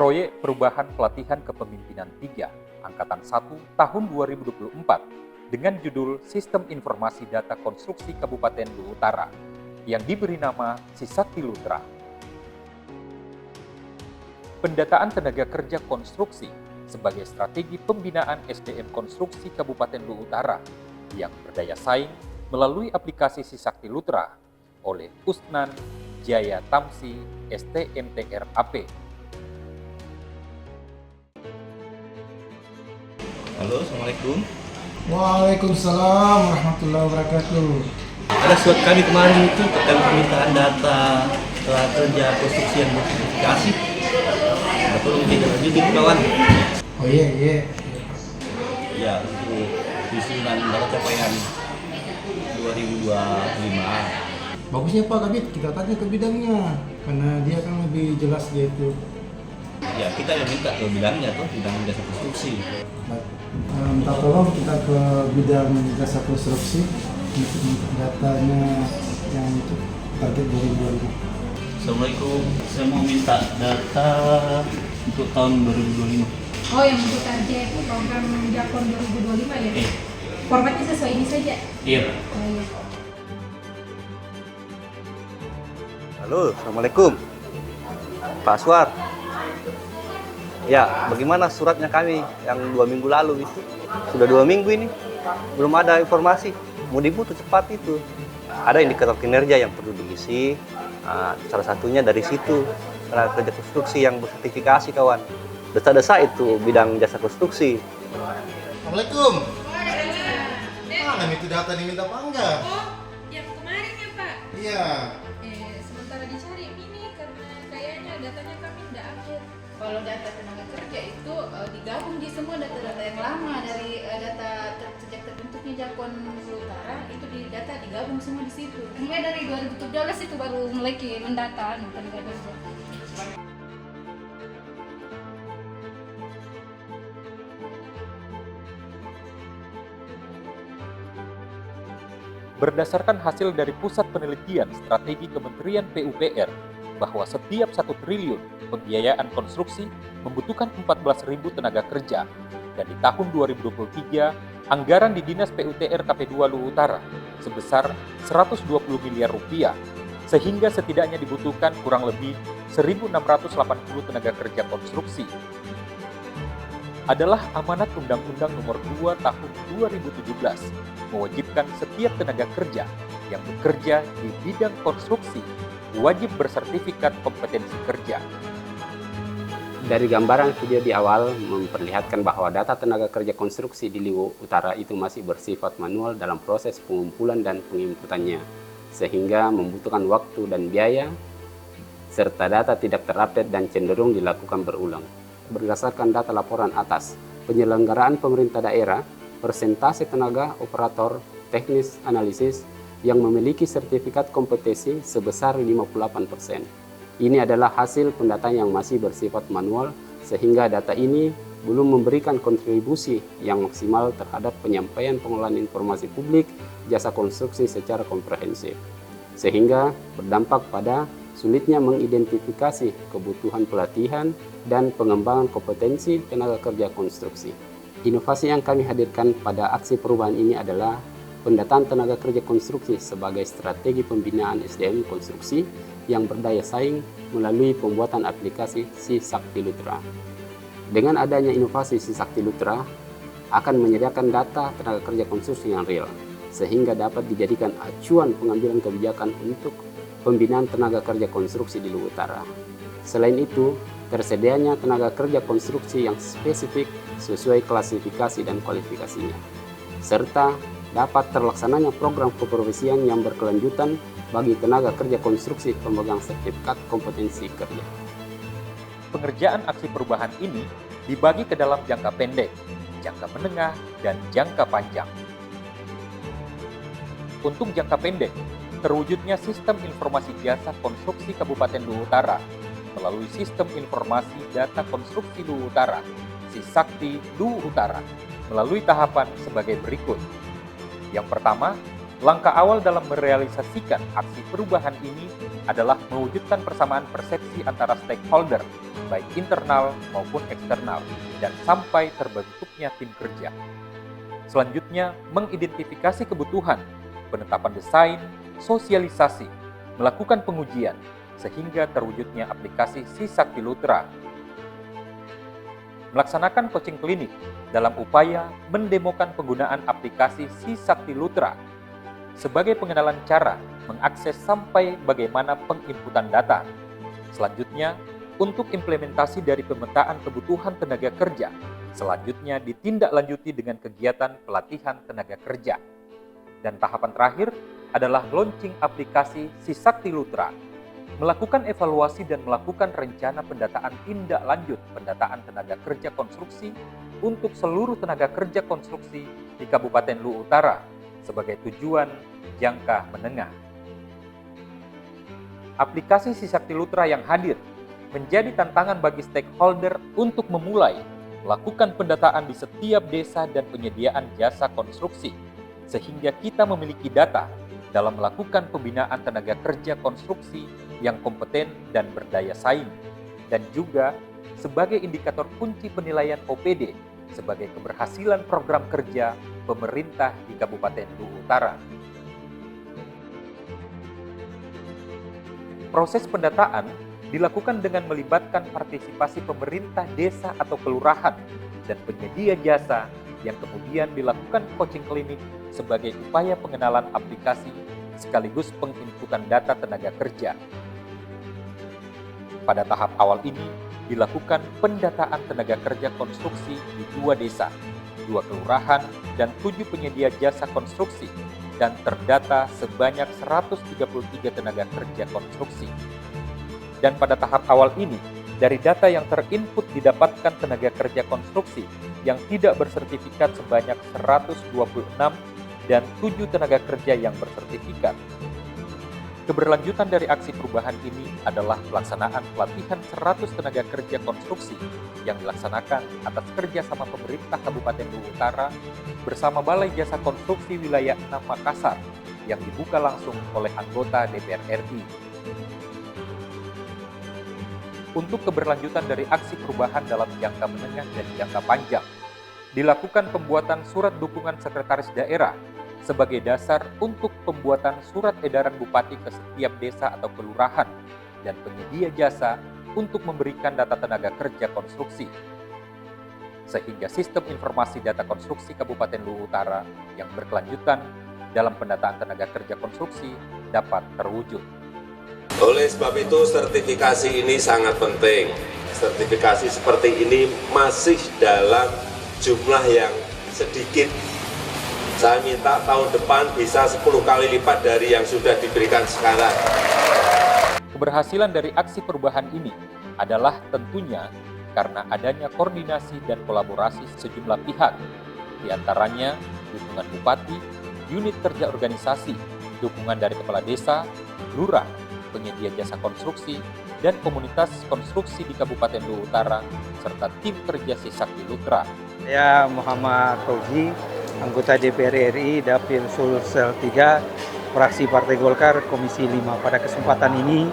proyek perubahan pelatihan kepemimpinan 3 Angkatan 1 tahun 2024 dengan judul Sistem Informasi Data Konstruksi Kabupaten Luwu Utara yang diberi nama Sisakti Lutra. Pendataan tenaga kerja konstruksi sebagai strategi pembinaan SDM konstruksi Kabupaten Luwu Utara yang berdaya saing melalui aplikasi Sisakti Lutra oleh Usnan Jaya Tamsi STMTRAP. Halo, Assalamualaikum. Waalaikumsalam warahmatullahi wabarakatuh. Ada surat kami kemarin itu tentang permintaan data tenaga kerja konstruksi yang bersertifikasi. Ada perlu ditindaklanjuti kawan. Oh iya. Ya, untuk susunan data capaian 2025. Bagusnya Pak Kabit, kita tanya ke bidangnya karena dia kan lebih jelas dia itu. Ya, kita yang minta ke bidangnya tuh, bidang jasa konstruksi. Minta tolong kita ke bidang jasa konstruksi untuk datanya yang untuk target 2025. Assalamualaikum, saya mau minta data untuk tahun 2025. Oh, yang untuk target program Jakon 2025 ya? Formatnya sesuai ini saja? Iya. Oh iya. Halo, Assalamualaikum Pak Aswar. Ya, bagaimana suratnya kami yang 2 minggu lalu itu? Sudah 2 minggu ini, belum ada informasi. Mau dibutuh cepat itu. Ada indikator kinerja yang perlu diisi. Salah satunya dari situ, tenaga kerja konstruksi yang bersertifikasi kawan. Desa-desa itu bidang jasa konstruksi. Assalamualaikum. Mana itu data diminta Pak enggak? Oh, yang kemarin ya Pak? Iya. Sementara dicari ini karena kayaknya datanya kami tidak update. Kalau data tenaga kerja itu digabung di semua data-data yang lama dari data sejak terbentuknya Jakon Luwu Utara itu data digabung semua di situ. Mulai dari 2017 itu baru mulai mendata tenaga kerja. Berdasarkan hasil dari Pusat Penelitian Strategi Kementerian PUPR bahwa setiap 1 triliun pembiayaan konstruksi membutuhkan 14.000 tenaga kerja, dan di tahun 2023 anggaran di Dinas PUTR KP2 Luwu Utara sebesar 120 miliar rupiah, sehingga setidaknya dibutuhkan kurang lebih 1.680 tenaga kerja konstruksi. Adalah amanat Undang-Undang Nomor 2 Tahun 2017 mewajibkan setiap tenaga kerja yang bekerja di bidang konstruksi wajib bersertifikat kompetensi kerja. Dari gambaran video di awal memperlihatkan bahwa data tenaga kerja konstruksi di Luwu Utara itu masih bersifat manual dalam proses pengumpulan dan penginputannya, sehingga membutuhkan waktu dan biaya, serta data tidak terupdate dan cenderung dilakukan berulang. Berdasarkan data laporan atas, penyelenggaraan pemerintah daerah, persentase tenaga operator teknis analisis yang memiliki sertifikat kompetensi sebesar 58%. Ini adalah hasil pendataan yang masih bersifat manual, sehingga data ini belum memberikan kontribusi yang maksimal terhadap penyampaian pengelolaan informasi publik jasa konstruksi secara komprehensif, sehingga berdampak pada sulitnya mengidentifikasi kebutuhan pelatihan dan pengembangan kompetensi tenaga kerja konstruksi. Inovasi yang kami hadirkan pada aksi perubahan ini adalah pendataan tenaga kerja konstruksi sebagai strategi pembinaan SDM konstruksi yang berdaya saing melalui pembuatan aplikasi Sisakti Lutra. Dengan adanya inovasi Sisakti Lutra akan menyediakan data tenaga kerja konstruksi yang real, sehingga dapat dijadikan acuan pengambilan kebijakan untuk pembinaan tenaga kerja konstruksi di Luwu Utara. Selain itu, tersedianya tenaga kerja konstruksi yang spesifik sesuai klasifikasi dan kualifikasinya, serta dapat terlaksananya program keprofesian yang berkelanjutan bagi tenaga kerja konstruksi pemegang sertifikat kompetensi kerja. Pengerjaan aksi perubahan ini dibagi ke dalam jangka pendek, jangka menengah, dan jangka panjang. Untuk jangka pendek, terwujudnya Sistem Informasi Jasa Konstruksi Kabupaten Luwu Utara melalui Sistem Informasi Data Konstruksi Luwu Utara, Sisakti Luwu Utara, melalui tahapan sebagai berikut. Yang pertama, Langkah awal dalam merealisasikan aksi perubahan ini adalah mewujudkan persamaan persepsi antara stakeholder, baik internal maupun eksternal, dan sampai terbentuknya tim kerja. Selanjutnya, mengidentifikasi kebutuhan, penetapan desain, sosialisasi, melakukan pengujian, sehingga terwujudnya aplikasi Si Sakti Lutra. Melaksanakan coaching klinik dalam upaya mendemokan penggunaan aplikasi Si Sakti Lutra sebagai pengenalan cara mengakses sampai bagaimana penginputan data. Selanjutnya, untuk implementasi dari pemetaan kebutuhan tenaga kerja, selanjutnya ditindaklanjuti dengan kegiatan pelatihan tenaga kerja. Dan tahapan terakhir adalah launching aplikasi Si Sakti Lutra, melakukan evaluasi dan melakukan rencana pendataan tindak lanjut pendataan tenaga kerja konstruksi untuk seluruh tenaga kerja konstruksi di Kabupaten Luwu Utara sebagai tujuan jangka menengah. Aplikasi Si Sakti Lutra yang hadir menjadi tantangan bagi stakeholder untuk memulai melakukan pendataan di setiap desa dan penyediaan jasa konstruksi, sehingga kita memiliki data dalam melakukan pembinaan tenaga kerja konstruksi yang kompeten dan berdaya saing, dan juga sebagai indikator kunci penilaian OPD sebagai keberhasilan program kerja pemerintah di Kabupaten Luwu Utara. Proses pendataan dilakukan dengan melibatkan partisipasi pemerintah desa atau kelurahan dan penyedia jasa yang kemudian dilakukan coaching klinik sebagai upaya pengenalan aplikasi sekaligus penginputan data tenaga kerja. Pada tahap awal ini dilakukan pendataan tenaga kerja konstruksi di 2 desa, 2 kelurahan, dan 7 penyedia jasa konstruksi, dan terdata sebanyak 133 tenaga kerja konstruksi. Dan pada tahap awal ini, dari data yang terinput didapatkan tenaga kerja konstruksi yang tidak bersertifikat sebanyak 126 dan 7 tenaga kerja yang bersertifikat. Keberlanjutan dari aksi perubahan ini adalah pelaksanaan pelatihan 100 tenaga kerja konstruksi yang dilaksanakan atas kerjasama pemerintah Kabupaten Luwu Utara bersama Balai Jasa Konstruksi Wilayah 6 Makassar yang dibuka langsung oleh anggota DPR RI. Untuk keberlanjutan dari aksi perubahan dalam jangka menengah dan jangka panjang, dilakukan pembuatan surat dukungan sekretaris daerah sebagai dasar untuk pembuatan surat edaran bupati ke setiap desa atau kelurahan dan penyedia jasa untuk memberikan data tenaga kerja konstruksi. Sehingga sistem informasi data konstruksi Kabupaten Luwu Utara yang berkelanjutan dalam pendataan tenaga kerja konstruksi dapat terwujud. Oleh sebab itu sertifikasi ini sangat penting. Sertifikasi seperti ini masih dalam jumlah yang sedikit. Saya minta tahun depan bisa 10 kali lipat dari yang sudah diberikan sekarang. Keberhasilan dari aksi perubahan ini adalah tentunya karena adanya koordinasi dan kolaborasi sejumlah pihak, di antaranya dukungan bupati, unit kerja organisasi, dukungan dari kepala desa, lurah, penyedia jasa konstruksi, dan komunitas konstruksi di Kabupaten Luwu Utara, serta tim kerja Si Sakti Lutra. Saya Muhammad Fauzi, anggota DPR RI, Dapil Sulsel 3, fraksi Partai Golkar, Komisi 5. Pada kesempatan ini,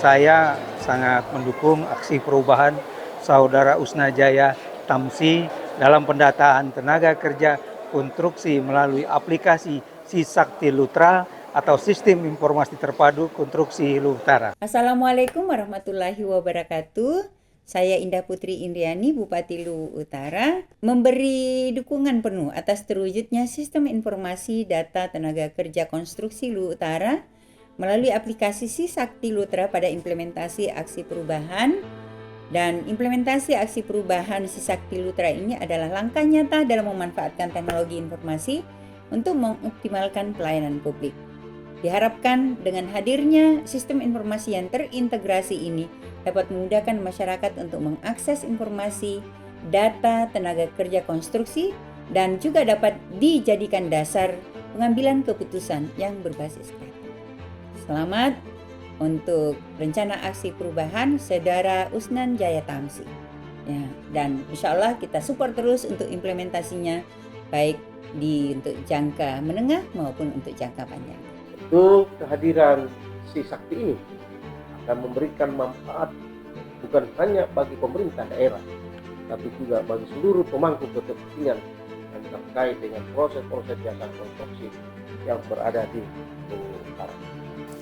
saya sangat mendukung aksi perubahan Saudara Usna Jaya Tamsi dalam pendataan tenaga kerja konstruksi melalui aplikasi Si Sakti Lutra atau Sistem Informasi Terpadu Konstruksi Luwu Utara. Assalamualaikum warahmatullahi wabarakatuh. Saya Indah Putri Indriani, Bupati Luwu Utara, memberi dukungan penuh atas terwujudnya Sistem Informasi Data Tenaga Kerja Konstruksi Luwu Utara melalui aplikasi Si Sakti Lutra pada implementasi aksi perubahan. Dan implementasi aksi perubahan Si Sakti Lutra ini adalah langkah nyata dalam memanfaatkan teknologi informasi untuk mengoptimalkan pelayanan publik. Diharapkan dengan hadirnya sistem informasi yang terintegrasi ini dapat memudahkan masyarakat untuk mengakses informasi, data tenaga kerja konstruksi, dan juga dapat dijadikan dasar pengambilan keputusan yang berbasis data. Selamat untuk rencana aksi perubahan Saudara Usnan Jaya Tamsi. Ya, dan insya Allah kita support terus untuk implementasinya, baik untuk jangka menengah maupun untuk jangka panjang. Tentu kehadiran si sakti ini akan memberikan manfaat bukan hanya bagi pemerintah daerah, tapi juga bagi seluruh pemangku kepentingan yang terkait dengan proses-proses jasa konstruksi yang berada di Luwu Utara.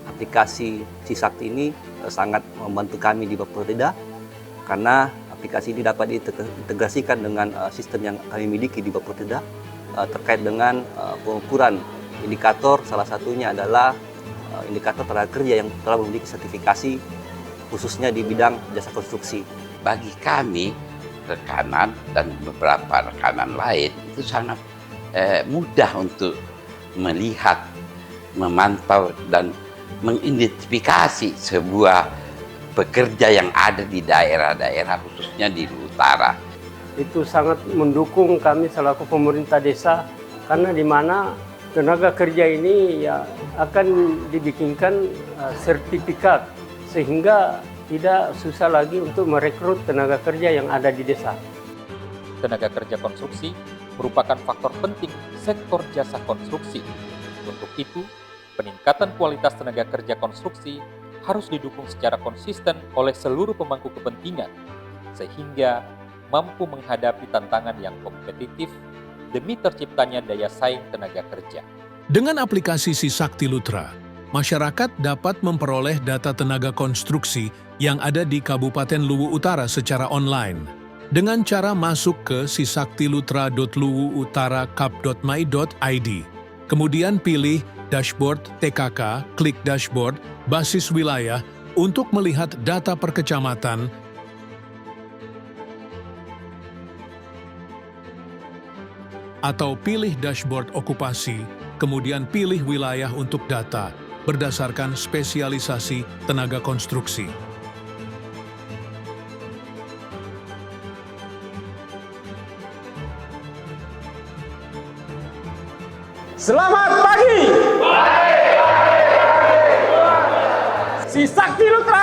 Aplikasi si sakti ini sangat membantu kami di Bapeda karena aplikasi ini dapat diintegrasikan dengan sistem yang kami miliki di Bapeda terkait dengan pengukuran indikator, salah satunya adalah indikator tenaga kerja yang telah memiliki sertifikasi khususnya di bidang jasa konstruksi. Bagi kami, rekanan dan beberapa rekanan lain itu sangat mudah untuk melihat, memantau dan mengidentifikasi sebuah pekerja yang ada di daerah-daerah khususnya di Luwu Utara. Itu sangat mendukung kami selaku pemerintah desa karena di mana tenaga kerja ini ya akan dibikinkan sertifikat sehingga tidak susah lagi untuk merekrut tenaga kerja yang ada di desa. Tenaga kerja konstruksi merupakan faktor penting sektor jasa konstruksi. Untuk itu, peningkatan kualitas tenaga kerja konstruksi harus didukung secara konsisten oleh seluruh pemangku kepentingan, sehingga mampu menghadapi tantangan yang kompetitif demi terciptanya daya saing tenaga kerja. Dengan aplikasi Si Sakti Lutra, masyarakat dapat memperoleh data tenaga konstruksi yang ada di Kabupaten Luwu Utara secara online. Dengan cara masuk ke sisaktilutra.luwuutarakap.my.id, kemudian pilih dashboard TKK, klik dashboard basis wilayah untuk melihat data per kecamatan, atau pilih dashboard okupasi, kemudian pilih wilayah untuk data berdasarkan spesialisasi tenaga konstruksi. Selamat pagi. Si Sakti Lutra